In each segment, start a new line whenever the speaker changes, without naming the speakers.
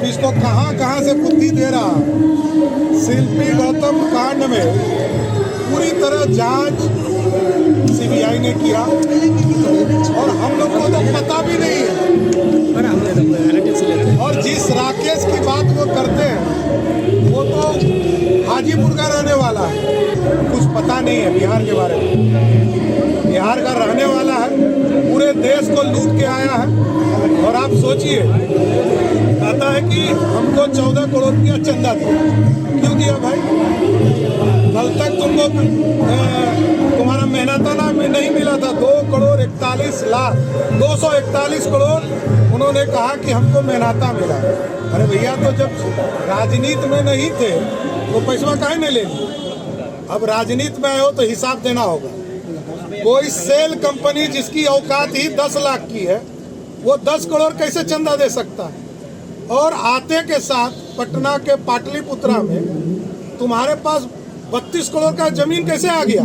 इसको कहां कहां से बुद्धि दे रहा। शिल्पी गौतम कांड में पूरी तरह जांच सीबीआई ने किया और हम लोग को तो पता भी नहीं है। और जिस राकेश की बात वो करते हैं वो तो हाजीपुर का रहने वाला है, कुछ पता नहीं है बिहार के बारे में। बिहार का रहने वाला है, पूरे देश को लूट के आया है। और आप सोचिए, कहता है कि हमको 14 करोड़ रुपया चंदा दिया। क्यों दिया भाई? कल तक तुमको तुम्हारा मेहनताना में नहीं मिला था 241 करोड़ उन्होंने कहा कि हमको मेहनता मिला। अरे भैया, तो जब राजनीति में नहीं थे तो पैसा काहे नहीं ले लिए? अब राजनीति में आए हो तो हिसाब देना होगा। कोई सेल कंपनी जिसकी औकात ही 10 लाख की है, वो 10 करोड़ कैसे चंदा दे सकता है? और आते के साथ पटना के पाटलिपुत्रा में तुम्हारे पास 32 करोड़ का जमीन कैसे आ गया?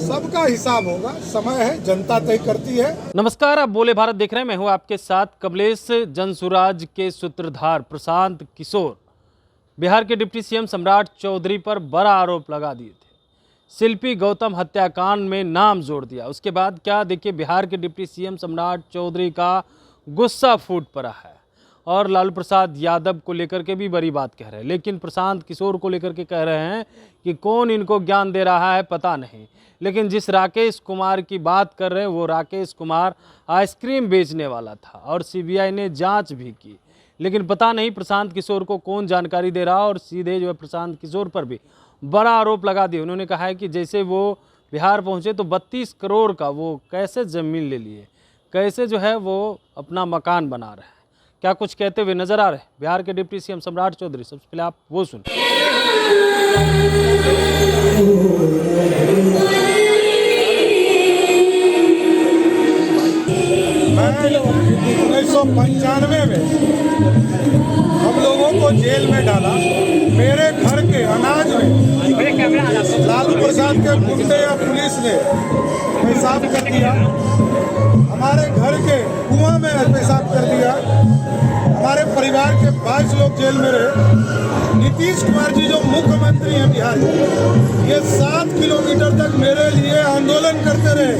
सबका हिसाब होगा। समय है, जनता तय करती है।
नमस्कार, आप बोले भारत देख रहे हैं। मैं हूं आपके साथ कमलेश। जनसुराज के सूत्रधार प्रशांत किशोर बिहार के डिप्टी सीएम सम्राट चौधरी पर बड़ा आरोप लगा दिए थे। शिल्पी गौतम हत्याकांड में नाम जोड़ दिया। उसके बाद क्या, देखिए, बिहार के डिप्टी सीएम सम्राट चौधरी का गुस्सा फूट पड़ा है और लालू प्रसाद यादव को लेकर के भी बड़ी बात कह रहे हैं। लेकिन प्रशांत किशोर को लेकर के कह रहे हैं कि कौन इनको ज्ञान दे रहा है पता नहीं। लेकिन जिस राकेश कुमार की बात कर रहे हैं वो राकेश कुमार आइसक्रीम बेचने वाला था और सीबीआई ने जांच भी की। लेकिन पता नहीं प्रशांत किशोर को कौन जानकारी दे रहा। और सीधे जो है प्रशांत किशोर पर भी बड़ा आरोप लगा दिया। उन्होंने कहा है कि जैसे वो बिहार पहुंचे तो 32 करोड़ का वो कैसे ज़मीन ले लिए, कैसे जो है वो अपना मकान बना रहे हैं। क्या कुछ कहते हुए नजर आ रहे हैं बिहार के डिप्टी सीएम सम्राट चौधरी। सबसे पहले आप वो सुनिए।
मैं 1995 में हम लोगों को जेल में डाला। मेरे घर के अनाज में लालू प्रसाद के गुंडे या पुलिस ने पेशाब कर दिया। हमारे घर के कुआं में पेशाब कर दिया। हमारे परिवार के 22 लोग जेल में रहे। नीतीश कुमार जी जो मुख्यमंत्री हैं बिहार के, ये 7 किलोमीटर तक मेरे लिए आंदोलन करते रहे,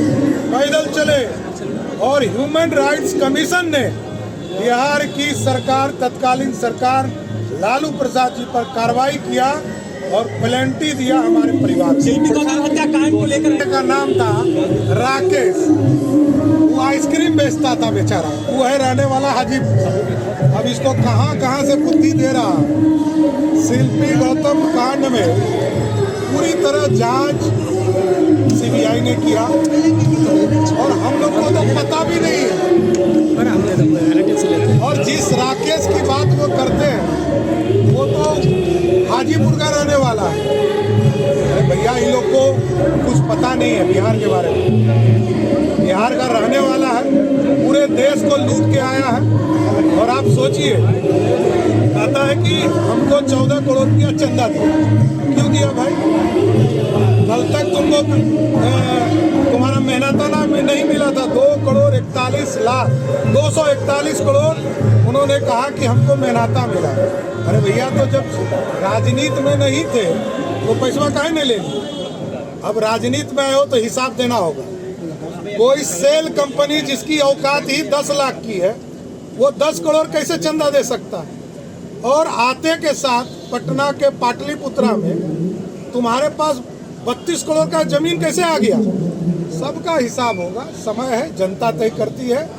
पैदल चले। और ह्यूमन राइट्स कमीशन ने बिहार की सरकार, तत्कालीन सरकार लालू प्रसाद जी पर कार्रवाई किया और प्लेंटी दिया हमारे परिवार।
शिल्पी गौतम हत्याकांड को लेकर
का नाम था राकेश। वो आइसक्रीम बेचता था बेचारा। वो है रहने वाला हाजीपुर। अब इसको कहां कहां से बुद्धि दे रहा। शिल्पी गौतम कांड में पूरी तरह जांच सीबीआई ने किया और हम लोग को तो पता भी नहीं है। और जिस राकेश की बात वो करते हैं वो तो हाजीपुर का रहने वाला है। अरे भैया, इन लोग को कुछ पता नहीं है बिहार के बारे में। बिहार का रहने वाला है, पूरे देश को लूट के आया है। और आप सोचिए, कहता है कि हमको 14 करोड़ रुपया चंदा दिया। क्यों दिया भाई? कल तक तुमको तुम्हारा मेहनताना में नहीं मिला था 241 करोड़ उन्होंने कहा कि हमको मेहनता मिला। अरे भैया, तो जब राजनीति में नहीं थे तो पैसा काहे नहीं ले लिए? अब राजनीति में आए हो तो हिसाब देना होगा। कोई सेल कंपनी जिसकी औकात ही 10 लाख की है, वो 10 करोड़ कैसे चंदा दे सकता है? और आते के साथ पटना के पाटलिपुत्रा में तुम्हारे पास 32 करोड़ का जमीन कैसे आ गया? सबका हिसाब होगा। समय है, जनता तय करती है।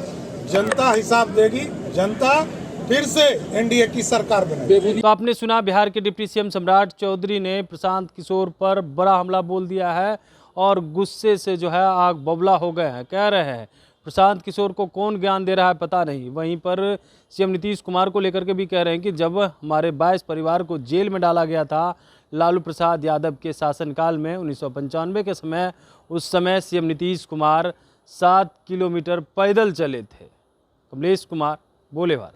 जनता हिसाब देगी। जनता फिर से एनडीए की सरकार बनेगी।
तो आपने सुना, बिहार के डिप्टी सीएम सम्राट चौधरी ने प्रशांत किशोर पर बड़ा हमला बोल दिया है और गुस्से से जो है आग बबला हो गए हैं। कह रहे हैं प्रशांत किशोर को कौन ज्ञान दे रहा है पता नहीं। वहीं पर सीएम नीतीश कुमार को लेकर के भी कह रहे हैं कि जब हमारे 22 परिवार को जेल में डाला गया था लालू प्रसाद यादव के शासनकाल में 1995 के समय, उस समय सीएम नीतीश कुमार 7 किलोमीटर पैदल चले थे। कमलेश कुमार, बोले भारत।